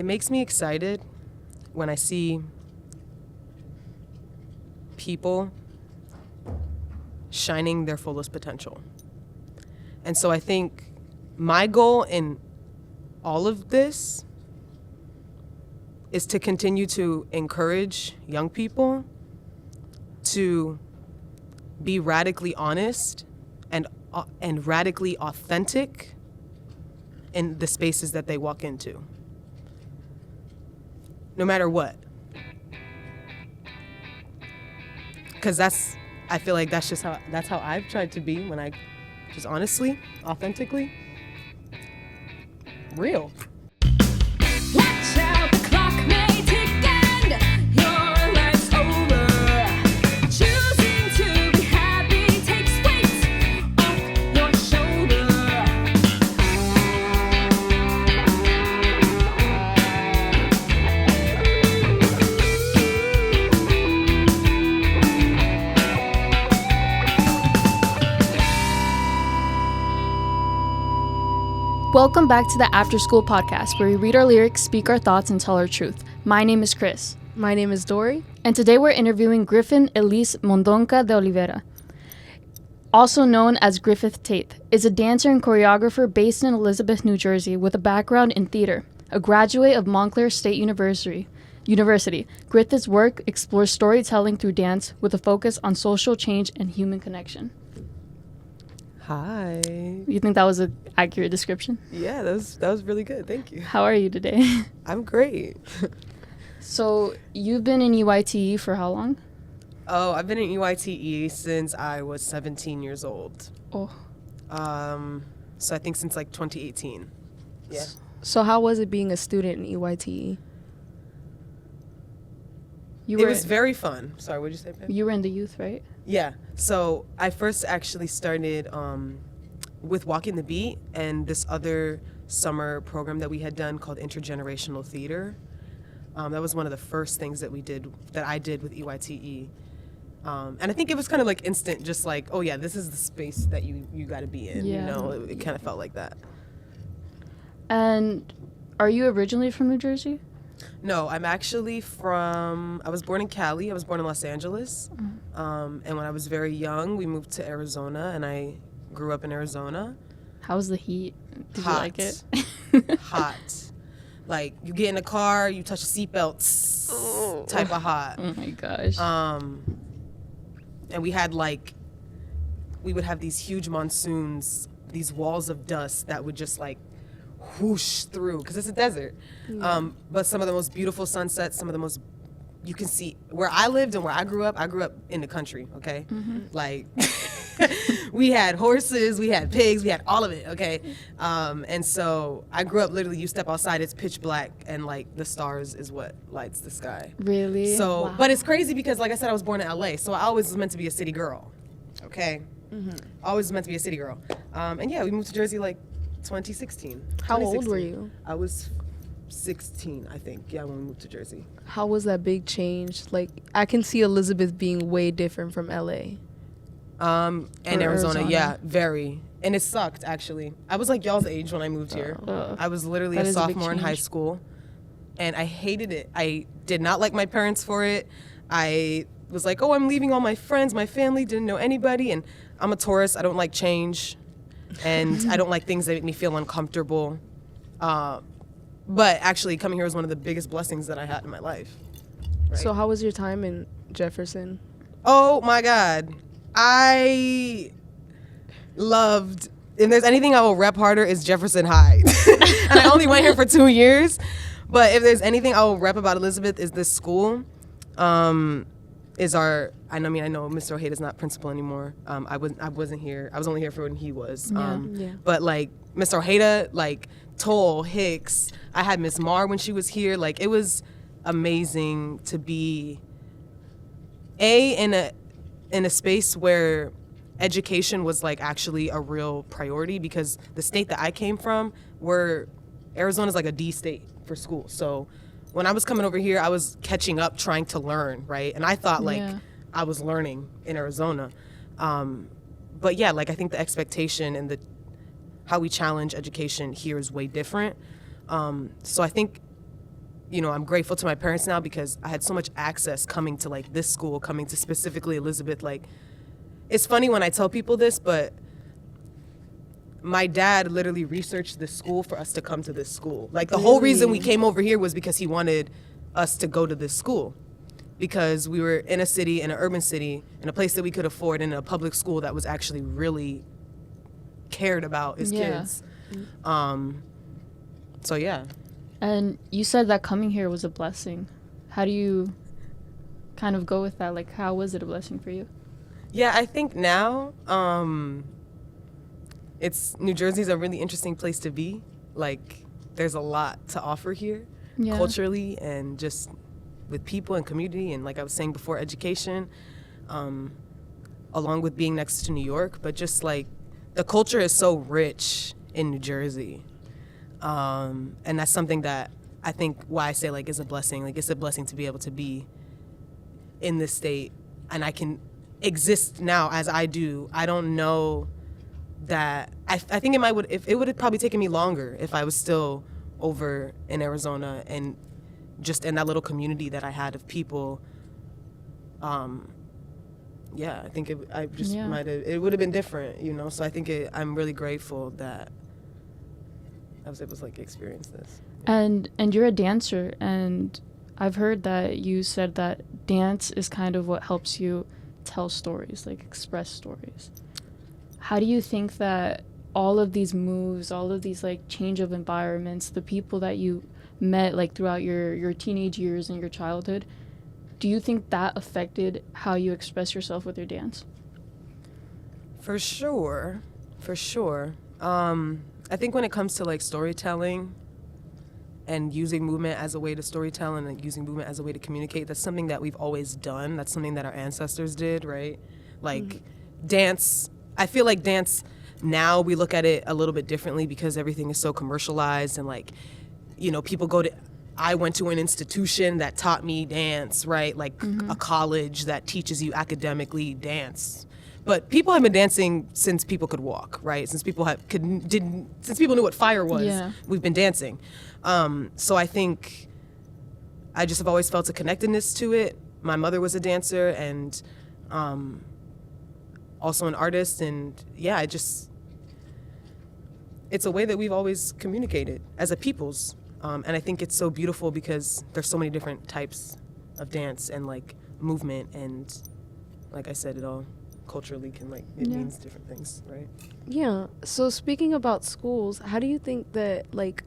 makes me excited when I see people shining their fullest potential. And so I think my goal in all of this is to continue to encourage young people to be radically honest and radically authentic in the spaces that they walk into, no matter what. Because I feel like that's how I've tried to be when I just honestly, authentically, real. Watch out, the clock may tick and your life's over. Choosing to be happy takes weight off your shoulder. Welcome back to the After School Podcast, where we read our lyrics, speak our thoughts, and tell our truth. My name is Chris. My name is Dory. And today we're interviewing Gryffin Elise Mondonca de Oliveira, also known as Gryff Tate, is a dancer and choreographer based in Elizabeth, New Jersey, with a background in theater. A graduate of Montclair State University, Gryff's work explores storytelling through dance with a focus on social change and human connection. Hi. You think that was an accurate description? Yeah, that was really good. Thank you. How are you today? I'm great. So you've been in EYTE for how long? Oh, I've been in EYTE since I was 17 years old. Oh. So I think since like 2018. Yeah. So how was it being a student in EYTE? It was very fun. Sorry, what did you say, babe? You were in the youth, right? Yeah. So I first actually started with Walking the Beat and this other summer program that we had done called Intergenerational Theater. That was one of the first things that I did with EYTE. And I think it was kind of like instant, just like, oh yeah, this is the space that you got to be in. Yeah. You know, it kind of felt like that. And are you originally from New Jersey? No, I'm actually I was born in Cali. I was born in Los Angeles. And when I was very young, we moved to Arizona, and I grew up in Arizona. How was the heat? Did Hot. you like it? Hot. Like, you get in the car, you touch the seatbelts, type of hot. Oh my gosh. And we would have these huge monsoons, these walls of dust that would just like whoosh through, because it's a desert. Yeah. But some of the most beautiful sunsets, you can see where I lived and where I grew up in the country, okay? Mm-hmm. Like, we had horses, we had pigs, we had all of it, okay? And so I grew up literally, you step outside, it's pitch black, and like the stars is what lights the sky. Really? So, wow. But it's crazy because, like I said, I was born in LA, so I always was meant to be a city girl, okay? Mm-hmm. Always was meant to be a city girl. And yeah, we moved to Jersey like 2016. How old were you? I was 16, I think, yeah, when we moved to Jersey. How was that big change? Like, I can see Elizabeth being way different from LA. And Arizona, yeah, very. And it sucked, actually. I was like y'all's age when I moved here. I was literally a sophomore in high school, and I hated it. I did not like my parents for it. I was like, oh, I'm leaving all my friends, my family, didn't know anybody, and I'm a Taurus, I don't like change, and I don't like things that make me feel uncomfortable. But actually, coming here was one of the biggest blessings that I had in my life. Right? So how was your time in Jefferson? Oh my God. I loved, if there's anything I will rep harder, is Jefferson High. And I only went here for 2 years, but if there's anything I will rep about Elizabeth is this school. I know Mr. Ojeda is not principal anymore. I wasn't here. I was only here for when he was. But like Mr. Ojeda, like Toll, Hicks, I had Miss Mar when she was here. Like, it was amazing to be in a space where education was like actually a real priority, because the state that I came from, Arizona's like a D state for school. So when I was coming over here, I was catching up, trying to learn, right? And I thought I was learning in Arizona. But yeah, like I think the expectation and how we challenge education here is way different. So I think I'm grateful to my parents now because I had so much access coming to like this school, coming to specifically Elizabeth. Like, it's funny when I tell people this, but my dad literally researched this school for us to come to this school. Like, the whole reason we came over here was because he wanted us to go to this school, because we were in a city, in an urban city, in a place that we could afford, in a public school that was actually really cared about as kids. So yeah. And you said that coming here was a blessing. How do you kind of go with that? Like, how was it a blessing for you? Yeah, I think now New Jersey's a really interesting place to be. Like, there's a lot to offer here, culturally, and just with people and community, and like I was saying before, education, along with being next to New York. But just like, the culture is so rich in New Jersey. And that's something that I think why I say like is a blessing. Like, it's a blessing to be able to be in this state, and I can exist now as I do. I don't know that I think it would have probably taken me longer if I was still over in Arizona and just in that little community that I had of people. I think it would have been different, so I think I'm really grateful that I was able to like experience this. And you're a dancer, and I've heard that you said that dance is kind of what helps you tell stories, like express stories. How do you think that all of these moves, all of these like change of environments, the people that you met like throughout your teenage years and your childhood, do you think that affected how you express yourself with your dance? For sure. I think when it comes to like storytelling and using movement as a way to storytell and like using movement as a way to communicate, that's something that we've always done. That's something that our ancestors did, right? Like dance, I feel like dance now we look at it a little bit differently because everything is so commercialized, and like, people I went to an institution that taught me dance, right? Like a college that teaches you academically dance. But people have been dancing since people could walk, right? Since people since people knew what fire was, we've been dancing. So I think I just have always felt a connectedness to it. My mother was a dancer and also an artist, and it's a way that we've always communicated as a peoples. And I think it's so beautiful because there's so many different types of dance and like movement, and like I said, it all culturally can means different things, right? Yeah. So speaking about schools, how do you think that like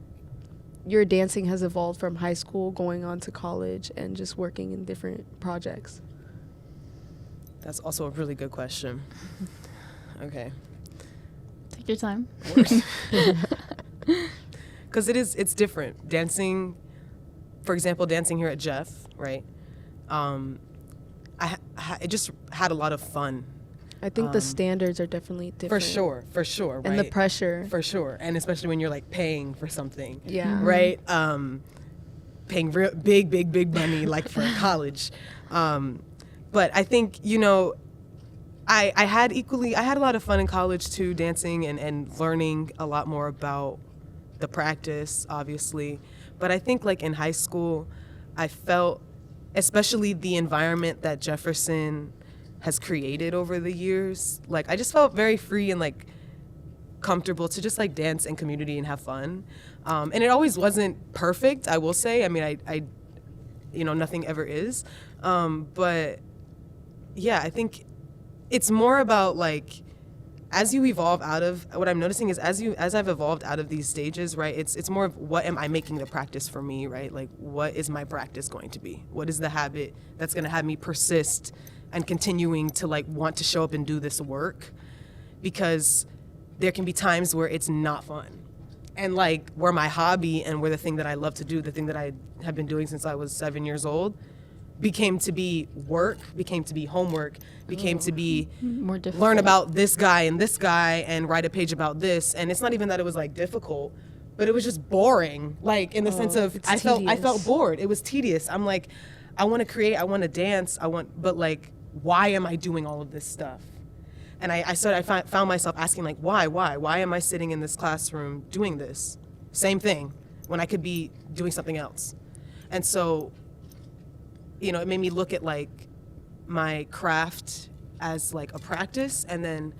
your dancing has evolved from high school going on to college and just working in different projects? That's also a really good question. Okay. Take your time. Because it's different. Dancing, for example, dancing here at Jeff, right? It just had a lot of fun. I think the standards are definitely different. For sure, right? And the pressure. For sure, and especially when you're like paying for something. Yeah. Right? Paying real big money like for college. But I think, I had a lot of fun in college too, dancing and learning a lot more about the practice, obviously. But I think like in high school, I felt, especially the environment that Jefferson has created over the years, like I just felt very free and like comfortable to just like dance in community and have fun. And it always wasn't perfect, I will say. I mean, I nothing ever is. But yeah, I think it's more about like, as you evolve out of, what I'm noticing is as I've evolved out of these stages, right, it's more of what am I making the practice for me, right? Like, what is my practice going to be? What is the habit that's going to have me persist and continuing to like want to show up and do this work? Because there can be times where it's not fun. And like where my hobby and where the thing that I love to do, the thing that I have been doing since I was 7 years old, became to be work, became to be homework, became to be more difficult. Learn about this guy and write a page about this. And it's not even that it was like difficult, but it was just boring. Like in the sense of I felt bored. It was tedious. I'm like, I want to create, I want to dance, but like, why am I doing all of this stuff? And I found myself asking like, why am I sitting in this classroom doing this same thing when I could be doing something else? And so, you know, it made me look at like my craft as like a practice, and then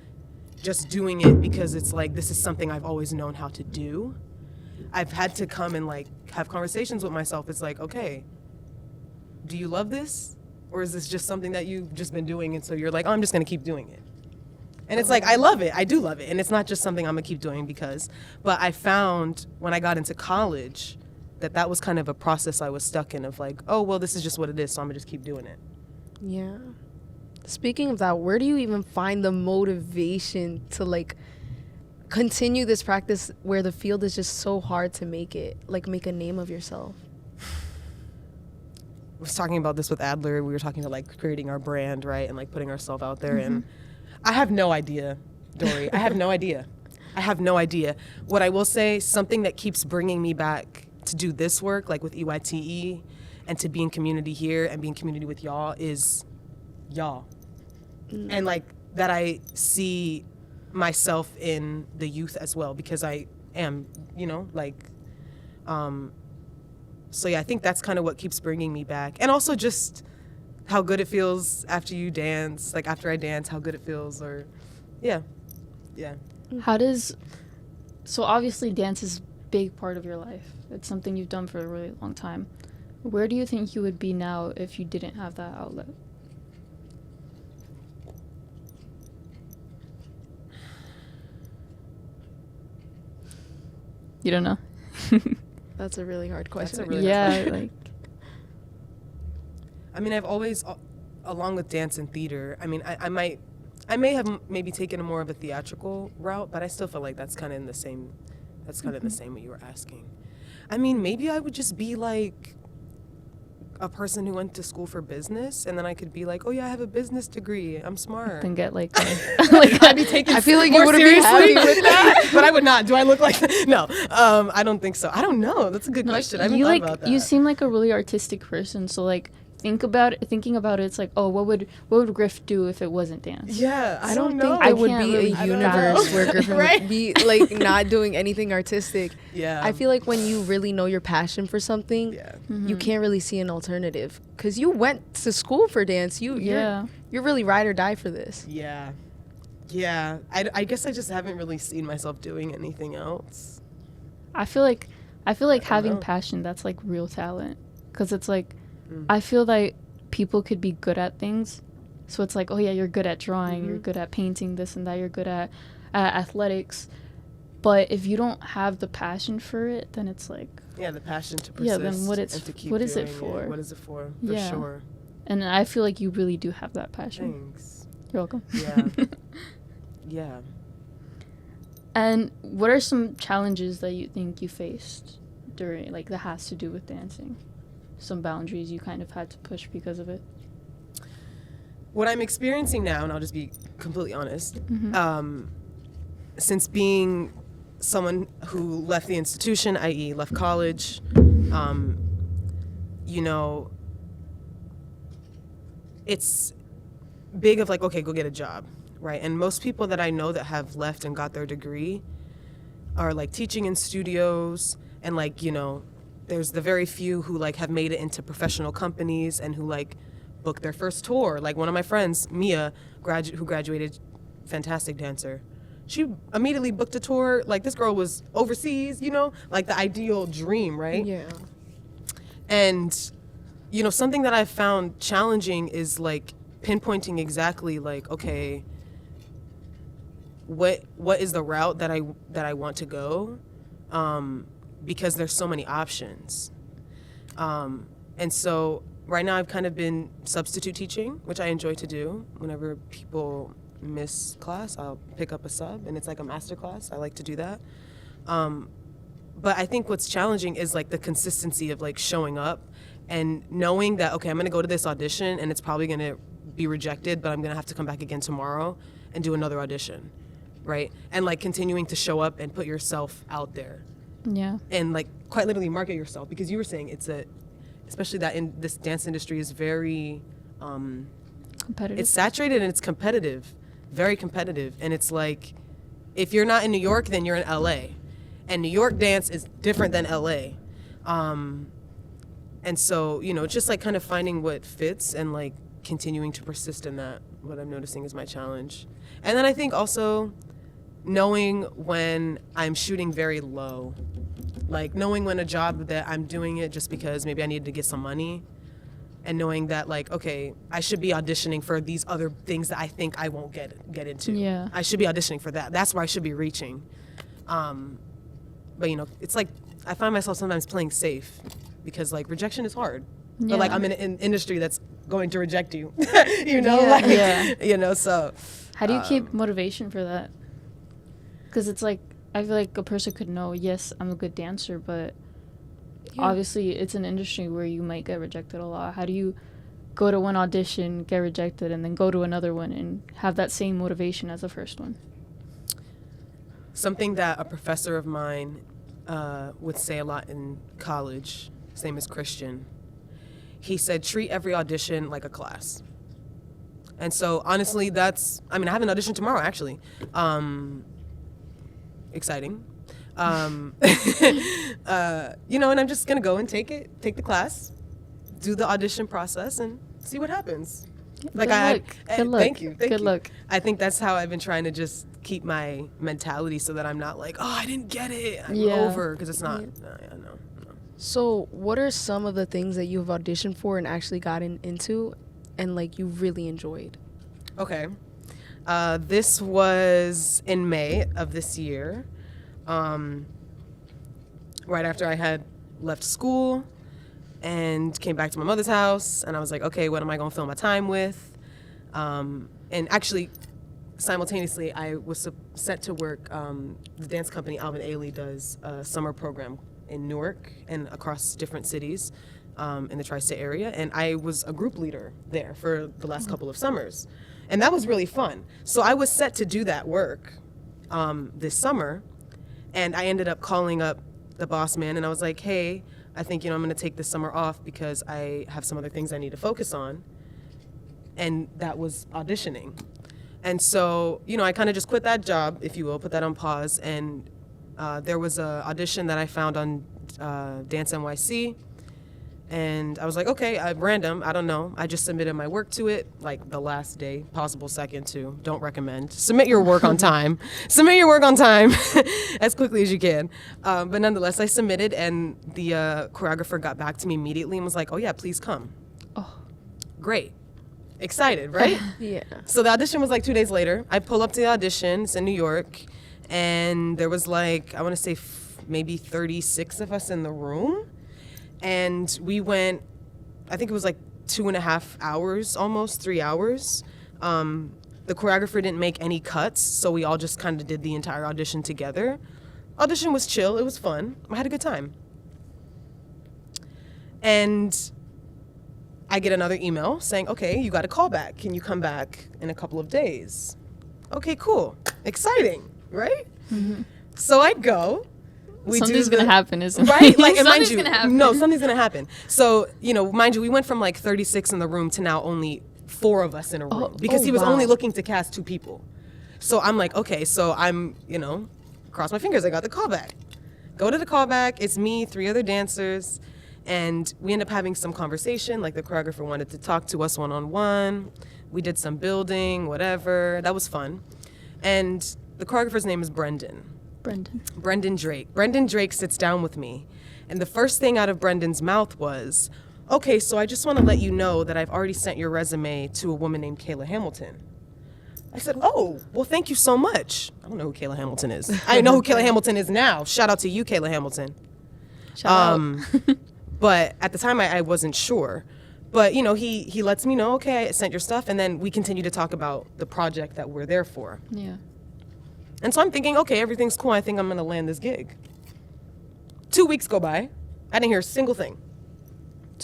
just doing it because it's like, this is something I've always known how to do. I've had to come and like have conversations with myself. It's like, okay, do you love this? Or is this just something that you've just been doing, and so you're like, oh, I'm just gonna keep doing it? And it's like, I love it, I do love it, and it's not just something I'm gonna keep doing because, but I found when I got into college that was kind of a process I was stuck in of like, oh, well, this is just what it is, so I'm gonna just keep doing it. Yeah. Speaking of that, where do you even find the motivation to like continue this practice where the field is just so hard to make a name of yourself? I was talking about this with Adler. We were talking about like creating our brand, right, and like putting ourselves out there. And I have no idea, Dory. I have no idea. I have no idea. What I will say, something that keeps bringing me back to do this work, like with EYTE, and to be in community here and be in community with y'all, is y'all. And like that I see myself in the youth as well, because I am, you know, like, so yeah, I think that's kind of what keeps bringing me back. And also just how good it feels after you dance, like after I dance, how good it feels, or yeah. So obviously dance is a big part of your life. It's something you've done for a really long time. Where do you think you would be now if you didn't have that outlet? You don't know? That's a really hard question. That's a really hard question. Like, I mean, I've always, along with dance and theater, I mean, I may have maybe taken a more of a theatrical route, but I still feel like that's kind of in the same, in the same what you were asking. I mean, maybe I would just be like a person who went to school for business, and then I could be like, oh yeah, I have a business degree, I'm smart. then get like I'd be taken I feel like more you wouldn't be seriously happy with that, but I would not. Do I look like that? No, I don't think so. I don't know. That's a good question. I haven't you thought like about that. you seem like a really artistic person, so like thinking about it, it's like, oh, what would Gryff do if it wasn't dance? Yeah, I don't know. think there would can't be really a fathom. universe where Gryffin Right? would be like not doing anything artistic. Yeah. I feel like when you really know your passion for something, Yeah. you can't really see an alternative. Because you went to school for dance. You're really ride or die for this. Yeah. Yeah. I guess I just haven't really seen myself doing anything else. I feel like having know. passion, that's like real talent, because it's like I feel like people could be good at things, so it's like, oh yeah, you're good at drawing, you're good at painting, this and that, you're good at athletics, but if you don't have the passion for it, then it's like, Yeah, the passion to persist. Yeah, then what is it doing for? What is it for? For Yeah. sure. and I feel like you really do have that passion. Thanks. You're welcome. Yeah. Yeah. And what are some challenges that you think you faced during, like, that has to do with dancing? Some boundaries you kind of had to push because of it? What I'm experiencing now, and I'll just be completely honest, since being someone who left the institution, i.e. left college, you know, it's big of like, okay, go get a job, right? And most people that I know that have left and got their degree are like teaching in studios, and like, you know, there's the very few who like have made it into professional companies and who like book their first tour. Like one of my friends, Mia, who graduated, fantastic dancer. She immediately booked a tour. Like this girl was overseas, you know, like the ideal dream, right? Yeah. And, you know, something that I've found challenging is like pinpointing exactly like, okay, what is the route that I want to go? Because there's so many options. And so right now I've kind of been substitute teaching, which I enjoy to do. Whenever people miss class, I'll pick up a sub, and it's like a master class. I like to do that. But I think what's challenging is like the consistency of like showing up and knowing that, okay, I'm gonna go to this audition and it's probably gonna be rejected, but I'm gonna have to come back again tomorrow and do another audition, right? And like continuing to show up and put yourself out there. Yeah. And like quite literally market yourself, because you were saying especially that in this dance industry is very, Competitive. it's saturated and it's competitive, very competitive. And it's like, if you're not in New York, then you're in LA. And New York dance is different than LA. And so, it's just like kind of finding what fits and like continuing to persist in that. What I'm noticing is my challenge. And then I think also knowing when I'm shooting very low, like knowing when a job that I'm doing it just because maybe I needed to get some money, and knowing that like, okay, I should be auditioning for these other things that I think I won't get into. Yeah. I should be auditioning for that. That's where I should be reaching. But it's like I find myself sometimes playing safe because like rejection is hard. Yeah. But like I'm in an industry that's going to reject you. Yeah. So How do you keep motivation for that? Because it's like, I feel like a person could know, yes, I'm a good dancer, but obviously it's an industry where you might get rejected a lot. How do you go to one audition, get rejected, and then go to another one and have that same motivation as the first one? something that a professor of mine would say a lot in college, his name is Christian. He said, treat every audition like a class. And so honestly, I have an audition tomorrow, actually. Exciting. And I'm just gonna go and take the class, do the audition process, and see what happens. Good luck. Thank you. Good luck. I think that's how I've been trying to just keep my mentality so that I'm not like, oh, I didn't get it, I'm over, because it's not. No. So what are some of the things that you've auditioned for and actually gotten into and like you really enjoyed? Okay. This was in May of this year, right after I had left school and came back to my mother's house, and I was like, okay, what am I gonna fill my time with? And actually, simultaneously, I was set to work. The dance company Alvin Ailey does a summer program in Newark and across different cities in the tri-state area, and I was a group leader there for the last couple of summers, and that was really fun. So I was set to do that work this summer, and I ended up calling up the boss man, and I was like, hey, I think I'm gonna take this summer off because I have some other things I need to focus on, and that was auditioning. And so, I kind of just quit that job, if you will, put that on pause, and there was an audition that I found on Dance NYC, and I was like, okay, random, I don't know. I just submitted my work to it, like the last day, possible second too. Don't recommend. Submit your work on time. Submit your work on time as quickly as you can. But nonetheless, I submitted, and the choreographer got back to me immediately and was like, oh yeah, please come. Oh, great. Excited, right? Yeah. So the audition was like 2 days later. I pull up to the audition, it's in New York, and there was like, I want to say maybe 36 of us in the room. And we went, I think it was like 2.5 hours, almost 3 hours. The choreographer didn't make any cuts, so we all just kind of did the entire audition together. Audition was chill, it was fun. I had a good time. And I get another email saying, okay, you got a call back. Can you come back in a couple of days? Okay, cool. Exciting, right? Mm-hmm. So I go. Something's gonna happen, isn't it? Right? Like, and mind Something's you, gonna happen. no, something's gonna happen. So, mind you, we went from like 36 in the room to now only 4 of us in a room because he was only looking to cast 2 people. So I'm like, okay, so I'm, cross my fingers, I got the callback. Go to the callback, it's me, 3 other dancers, and we end up having some conversation. Like the choreographer wanted to talk to us one-on-one. We did some building, whatever. That was fun. And the choreographer's name is Brendan Drake. Brendan Drake sits down with me, and the first thing out of Brendan's mouth was, okay, so I just want to let you know that I've already sent your resume to a woman named Kayla Hamilton. I said, oh, well, thank you so much. I don't know who Kayla Hamilton is. I know who Kayla Hamilton is now. Shout out to you, Kayla Hamilton. Shout out. But at the time, I wasn't sure. But, he lets me know, okay, I sent your stuff, and then we continue to talk about the project that we're there for. Yeah. And so I'm thinking, okay, everything's cool. I think I'm gonna land this gig. 2 weeks go by. I didn't hear a single thing.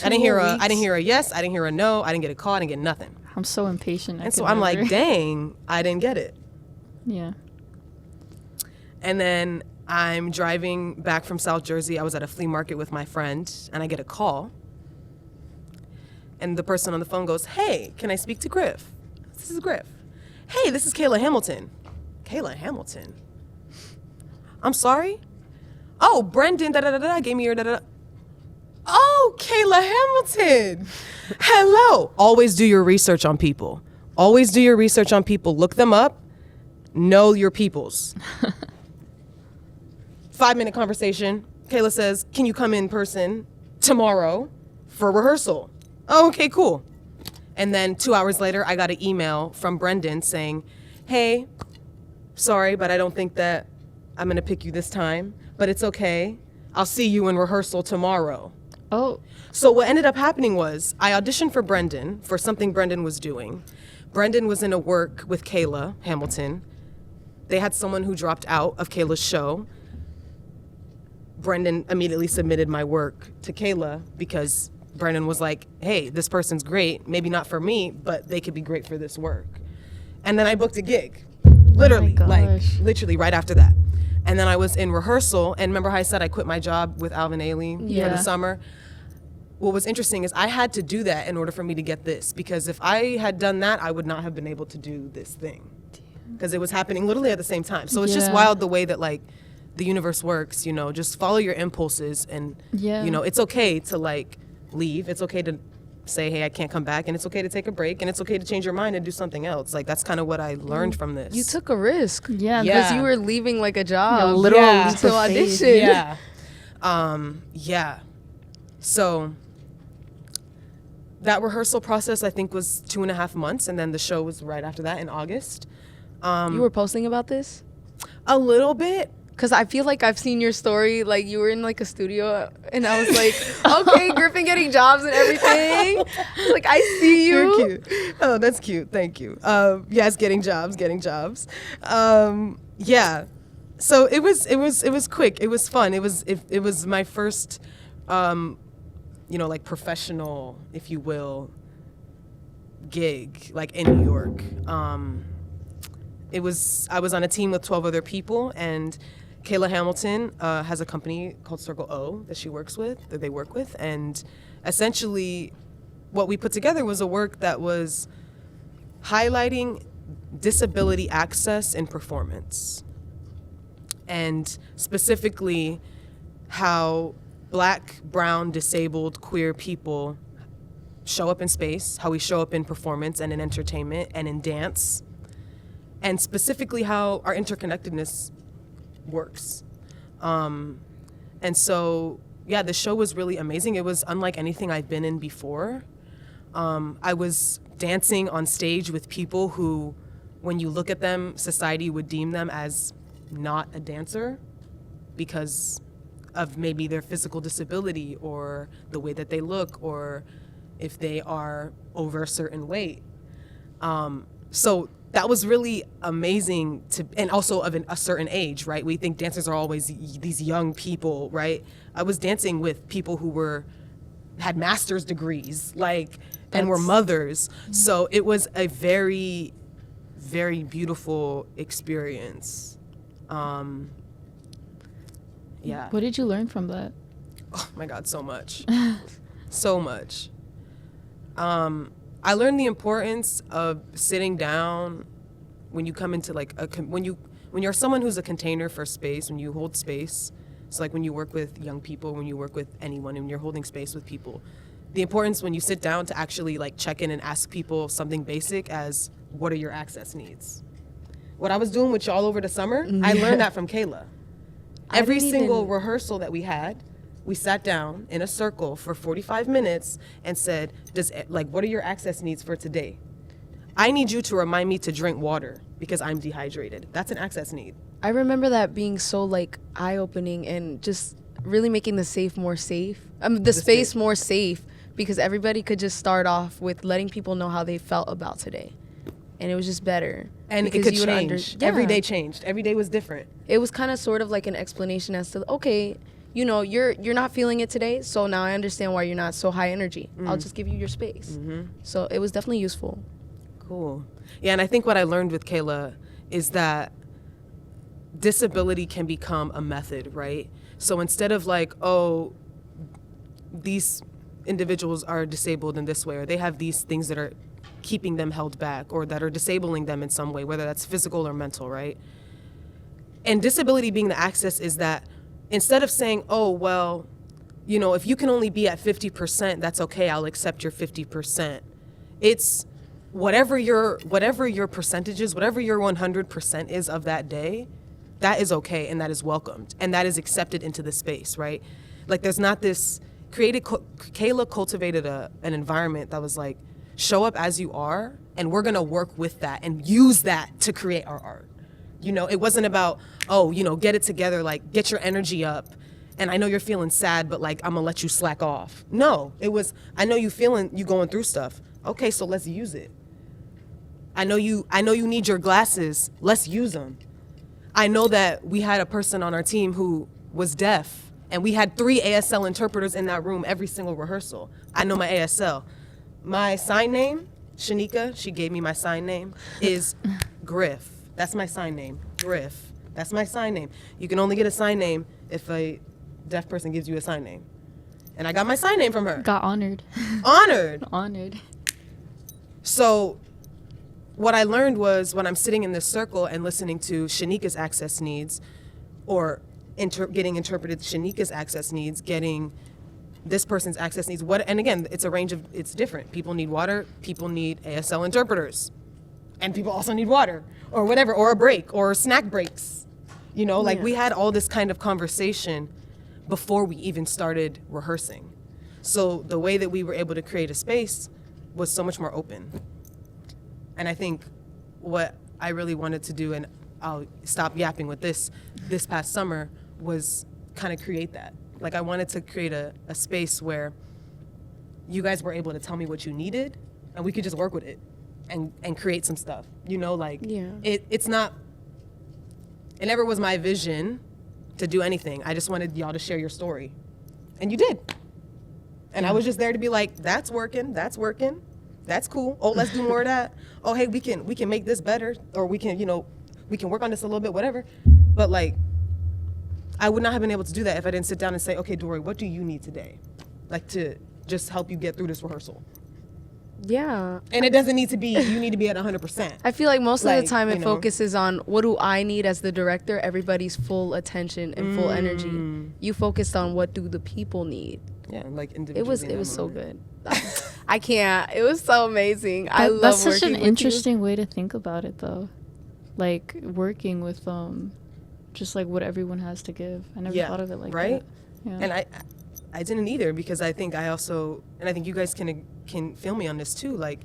I didn't hear a yes. I didn't hear a no. I didn't get a call. I didn't get nothing. I'm so impatient. And so I'm like, dang, I didn't get it. Yeah. And then I'm driving back from South Jersey. I was at a flea market with my friend, and I get a call. And the person on the phone goes, hey, can I speak to Gryff? This is Gryff. Hey, this is Kayla Hamilton. Kayla Hamilton? I'm sorry? Oh, Brendan, da-da-da-da, gave me your da-da-da. Oh, Kayla Hamilton. Hello. Always do your research on people. Always do your research on people. Look them up. Know your peoples. 5-minute conversation. Kayla says, can you come in person tomorrow for rehearsal? Oh, okay, cool. And then 2 hours later, I got an email from Brendan saying, hey, sorry, but I don't think that I'm gonna pick you this time, but it's okay. I'll see you in rehearsal tomorrow. Oh, So what ended up happening was I auditioned for Brendan for something Brendan was doing. Brendan was in a work with Kayla Hamilton. They had someone who dropped out of Kayla's show. Brendan immediately submitted my work to Kayla because Brendan was like, hey, this person's great. Maybe not for me, but they could be great for this work. And then I booked a gig. Literally, gosh. literally right after that. And then I was in rehearsal, and remember how I said I quit my job with Alvin Ailey for Yeah. the summer? What was interesting is I had to do that in order for me to get this, because if I had done that, I would not have been able to do this thing. Because it was happening literally at the same time. So it's just Yeah. wild the way that like the universe works, you know, just follow your impulses and, Yeah. you know, it's okay to like leave. It's okay to say, hey, I can't come back, and it's okay to take a break, and it's okay to change your mind and do something else. Like that's kind of what I learned from this. You took a risk. yeah. Yeah. Because you were leaving like a job. A literal Yeah. leap to of faith. audition. Yeah. Yeah. So that rehearsal process, I think, was 2.5 months, and then the show was right after that in August. You were posting about this? A little bit. Because I feel like I've seen your story, like you were in like a studio and I was like, okay, Gryffin getting jobs and everything. I was like, I see you. You're cute. Oh, that's cute. Thank you. Yes, getting jobs. Yeah. So it was quick. It was fun. It was my first, like professional, if you will, gig, like in New York. I was on a team with 12 other people, and Kayla Hamilton has a company called Circle O that they work with, and essentially what we put together was a work that was highlighting disability access in performance, and specifically how Black, brown, disabled, queer people show up in space, how we show up in performance and in entertainment and in dance, and specifically how our interconnectedness works. And so, yeah, the show was really amazing. It was unlike anything I'd been in before. I was dancing on stage with people who, when you look at them, society would deem them as not a dancer because of maybe their physical disability or the way that they look, or if they are over a certain weight. So that was really amazing and also of a certain age, right? We think dancers are always these young people, right? I was dancing with people who had master's degrees, and were mothers. So it was a very, very beautiful experience. Yeah. What did you learn from that? Oh my God, so much. So much. I learned the importance of sitting down when you come into when you're someone who's a container for space, when you hold space. It's like when you work with young people, when you work with anyone, and you're holding space with people. The importance when you sit down to actually check in and ask people something basic as, what are your access needs? What I was doing with y'all over the summer, I learned that from Kayla. Every single rehearsal that we had, we sat down in a circle for 45 minutes and said, what are your access needs for today? I need you to remind me to drink water because I'm dehydrated. That's an access need. I remember that being so eye-opening and just really making the space more safe, because everybody could just start off with letting people know how they felt about today. And it was just better. And it because could you would change. Every day changed. Every day was different. It was kind of sort of like an explanation as to, okay, you're not feeling it today, so now I understand why you're not so high energy. I'll just give you your space. Mm-hmm. So it was definitely useful. Cool. Yeah, and I think what I learned with Kayla is that disability can become a method, right? So instead of these individuals are disabled in this way, or they have these things that are keeping them held back, or that are disabling them in some way, whether that's physical or mental, right? And disability being the access is that instead of saying, oh, well, you know, if you can only be at 50%, that's okay. I'll accept your 50%. It's whatever your percentage is, whatever your 100% is of that day, that is okay and that is welcomed and that is accepted into the space, right? Like there's not this Kayla cultivated an environment that was like, show up as you are and we're gonna work with that and use that to create our art. You know, it wasn't about, oh, you know, get it together, like get your energy up. And I know you're feeling sad, but like, I'm gonna let you slack off. No, it was, I know you going through stuff. Okay, so let's use it. I know you need your glasses. Let's use them. I know that we had a person on our team who was deaf, and we had 3 ASL interpreters in that room every single rehearsal. I know my ASL. My sign name, Shanika, she gave me my sign name, is Gryff. That's my sign name, Gryff. That's my sign name. You can only get a sign name if a deaf person gives you a sign name. And I got my sign name from her. Got honored. Honored. Honored. So what I learned was when I'm sitting in this circle and listening to Shanika's access needs, or getting interpreted Shanika's access needs, getting this person's access needs, and again, it's a range of, it's different. People need water, people need ASL interpreters, and people also need water, or whatever, or a break, or snack breaks. You know, like we had all this kind of conversation before we even started rehearsing. So the way that we were able to create a space was so much more open. And I think what I really wanted to do, and I'll stop yapping with this past summer, was kind of create that. Like I wanted to create a space where you guys were able to tell me what you needed and we could just work with it and create some stuff. You know, like it never was my vision to do anything. I just wanted y'all to share your story. And you did. And I was just there to be like, that's working. That's cool. Oh, let's do more of that. Oh, hey, we can make this better, or we can, you know, we can work on this a little bit, whatever. But like, I would not have been able to do that if I didn't sit down and say, okay, Dory, what do you need today? Like to just help you get through this rehearsal. Yeah. And it doesn't need to be, you need to be at 100%. I feel like most of Like, the time it you know. focuses on what do I need as the director, everybody's full attention and full energy. You focused on what do the people need. Yeah, like It individually. was so good. I can't. It was so amazing. I love That's such working an with interesting way to think about it, though. Like working with just like what everyone has to give. I never thought of it like right? that. Yeah. And I didn't either, because I think I also, and I think you guys can feel me on this too, like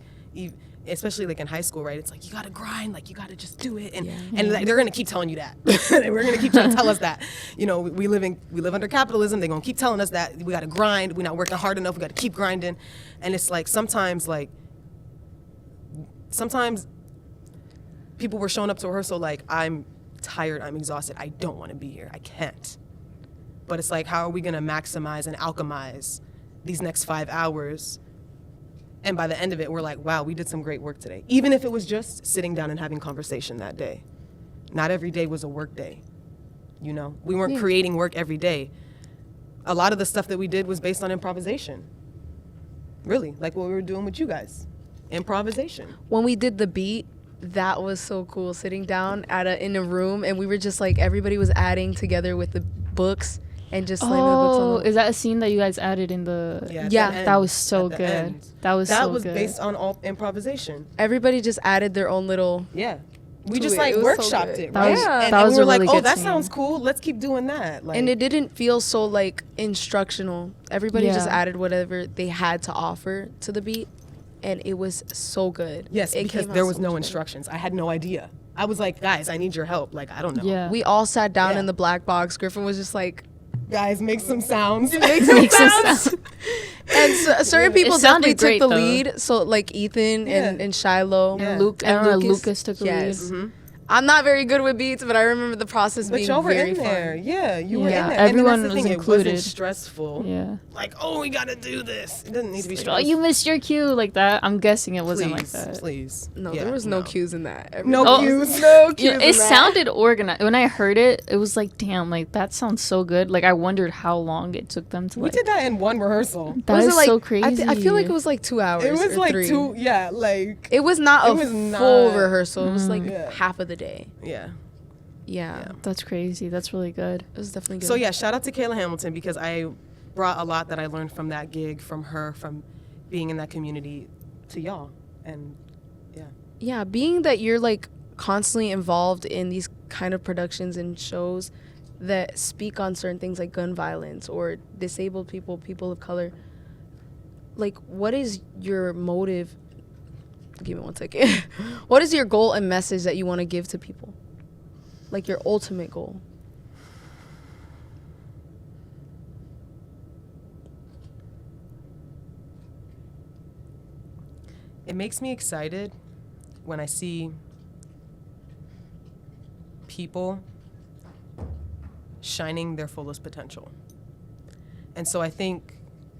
especially like in high school, right? It's like you gotta grind, like you gotta just do it, and like, they're gonna keep telling you that. We're gonna keep trying to tell us that. You know, we live under capitalism. They're gonna keep telling us that we gotta grind. We're not working hard enough. We gotta keep grinding, and it's like sometimes people were showing up to rehearsal like, I'm tired, I'm exhausted, I don't want to be here, I can't. But it's like, how are we gonna maximize and alchemize these next 5 hours? And by the end of it, we're like, wow, we did some great work today. Even if it was just sitting down and having conversation that day. Not every day was a work day. You know, we weren't creating work every day. A lot of the stuff that we did was based on improvisation. Really, like what we were doing with you guys. Improvisation. When we did the beat, that was so cool. Sitting down in a room, and we were just like, everybody was adding together with the books and just slamming the books on the is that a scene that you guys added in the? Yeah. That was so good. That was good. Based on all improvisation. Everybody just added their own little. Yeah. We To just it. like It was so workshopped good. it, That right? was- and that was we were a like, really oh, good that scene. sounds cool. Let's keep doing that. Like, And it didn't feel so like instructional. Everybody just Yeah. added whatever they had to offer to the beat, and it was so good. yes, It because came out there was so no much better. instructions. I had no idea. I was like, guys, I need your help. Like, I don't know. Yeah. We all sat down Yeah. in the black box. Gryffin was just like, Guys, make some sounds. Makes some sound. and certain people sounded definitely great, took the though. lead. So like Ethan and Shiloh. Yeah. Luke, I And remember Lucas. Lucas took the Yes. lead. I'm not very good with beats, but I remember the process But being y'all were very in fun. there. Yeah, you were Yeah, in there. everyone and then that's the was thing, included. It wasn't stressful. Yeah. Like, oh, we got to do this. It doesn't need to be Oh, stressful. you missed your cue like that. I'm guessing it wasn't like that. Please. No, Yeah, there was no cues in that. No Oh, cues. No cues. Yeah, in it that. sounded organized. When I heard it, it was like, damn, like that sounds so good. Like I wondered how long it took them to. We Like, did that in one rehearsal. that Was is it like, so crazy. I feel like it was like 2 hours. It was or like 3. like, It was not It a was full not- rehearsal. It was like Yeah. half of the day. yeah. Yeah. That's crazy. That's really good. It was definitely good. So yeah, shout out to Kayla Hamilton, because I brought a lot that I learned from that gig, from her, from being in that community to y'all. And yeah. Yeah, being that you're like constantly involved in these kind of productions and shows that speak on certain things like gun violence or disabled people, people of color, like what is your motive? Give me 1 second. What is your goal and message that you want to give to people? Like your ultimate goal? It makes me excited when I see people shining their fullest potential. And so I think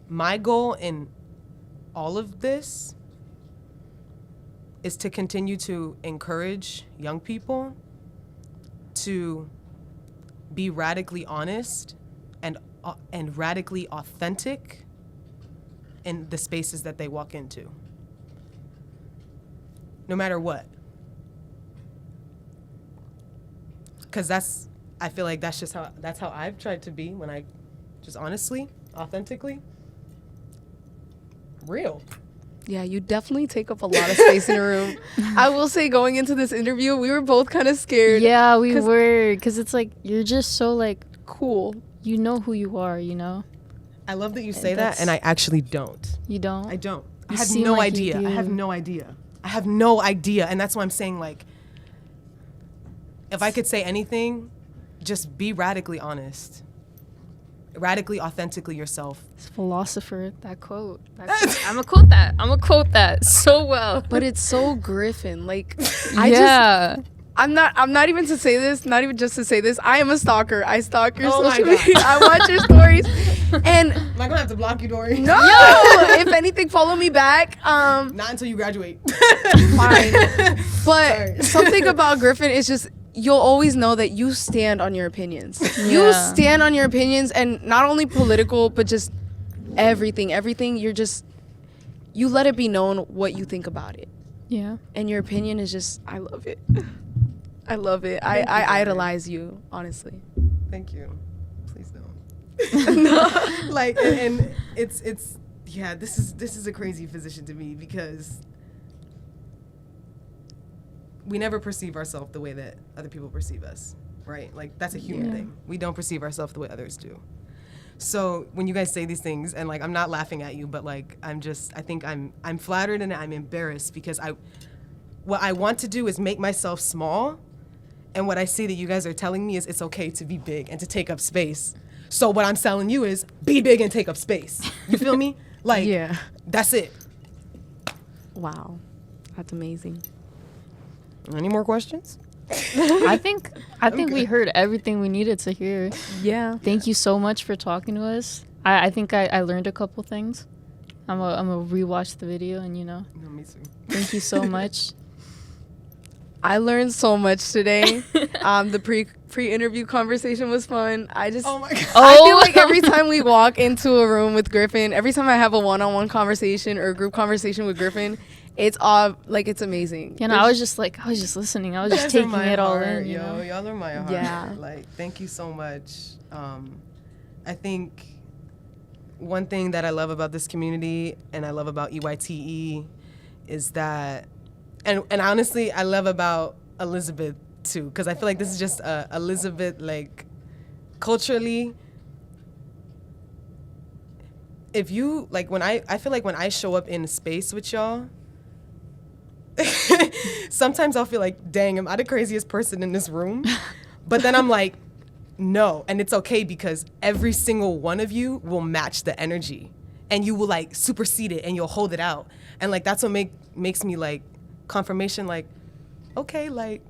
my goal in all of this is to continue to encourage young people to be radically honest and radically authentic in the spaces that they walk into. No matter what. Because I feel like that's how I've tried to be when I just honestly, authentically, real. Yeah, you definitely take up a lot of space in a room. I will say, going into this interview, we were both kind of scared. Yeah, we were, because it's like you're just so like Cool. you know who you are, you know. I love that you say that, and I actually don't. You don't. I don't. I You have seem no like you idea. I do. have no idea. I have no idea. And that's why I'm saying, like, if I could say anything, just be radically honest. Radically, authentically yourself. It's philosopher. That quote. I'm gonna quote that. I'm gonna quote that so well. But it's so Gryffin. Like, I'm not even to say this, not even just to say this. I am a stalker. I stalk your Oh my social God. media. I watch your stories. And Am I gonna have to block you, Dory? no, if anything, follow me back. Not until you graduate. Fine. But Sorry. something about Gryffin is just, you'll always know that you stand on your opinions. You Yeah. stand on your opinions, and not only political, but just everything. You let it be known what you think about it. Yeah. And your opinion is just, I love it. I love it. Thank you, I Dory. idolize you, honestly. Thank you. Please don't. Like, and it's yeah, this is a crazy position to me because we never perceive ourselves the way that other people perceive us, right? Like, that's a human Yeah. thing. We don't perceive ourselves the way others do. So when you guys say these things, and like, I'm not laughing at you, but like, I think I'm flattered and I'm embarrassed because what I want to do is make myself small, and what I see that you guys are telling me is it's okay to be big and to take up space. So what I'm telling you is be big and take up space. You feel me? Like, Yeah. that's it. Wow. That's amazing. Any more questions? I think we heard everything we needed to hear. Yeah. Thank you so much for talking to us. I think I learned a couple things. I'm gonna rewatch the video and No, me too. thank you so much. I learned so much today. The pre-interview conversation was fun. Oh my God. I feel like every time we walk into a room with Gryffin, every time I have a one-on-one conversation or a group conversation with Gryffin, it's all like, it's amazing. You know, I was just listening. I was just taking it all in. You know? Y'all are my heart. Yeah. Like, thank you so much. I think one thing that I love about this community and I love about EYTE is that, and honestly, I love about Elizabeth too, because I feel like this is just Elizabeth, like, culturally. If you, like, I feel like when I show up in a space with y'all, sometimes I'll feel like, dang, am I the craziest person in this room? But then I'm like, no, and it's okay because every single one of you will match the energy and you will like supersede it and you'll hold it out. And like, that's what makes me like confirmation, like, okay, like,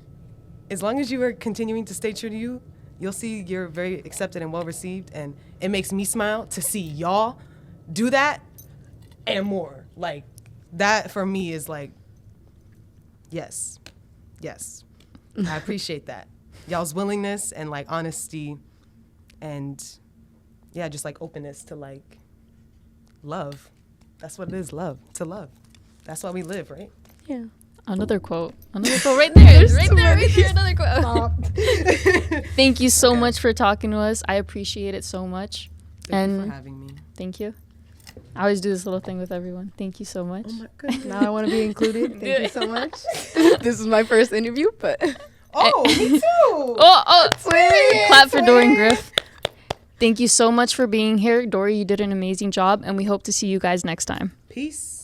as long as you are continuing to stay true to you, you'll see you're very accepted and well received. And it makes me smile to see y'all do that and more. Like, that for me is like, yes. I appreciate that. Y'all's willingness and like honesty and yeah, just like openness to like love. That's what it is, love, to love. That's why we live, right? Yeah. Another quote right there. Right there, another quote. Thank you so much for talking to us. I appreciate it so much. Thank you And- for having me. Thank you. I always do this little thing with everyone. Thank you so much. Oh my goodness. Now I want to be included. Thank you so much. This is my first interview, but Oh, me too. Oh, Sweet, clap for Dory and Gryff. Thank you so much for being here. Dory, you did an amazing job, and we hope to see you guys next time. Peace.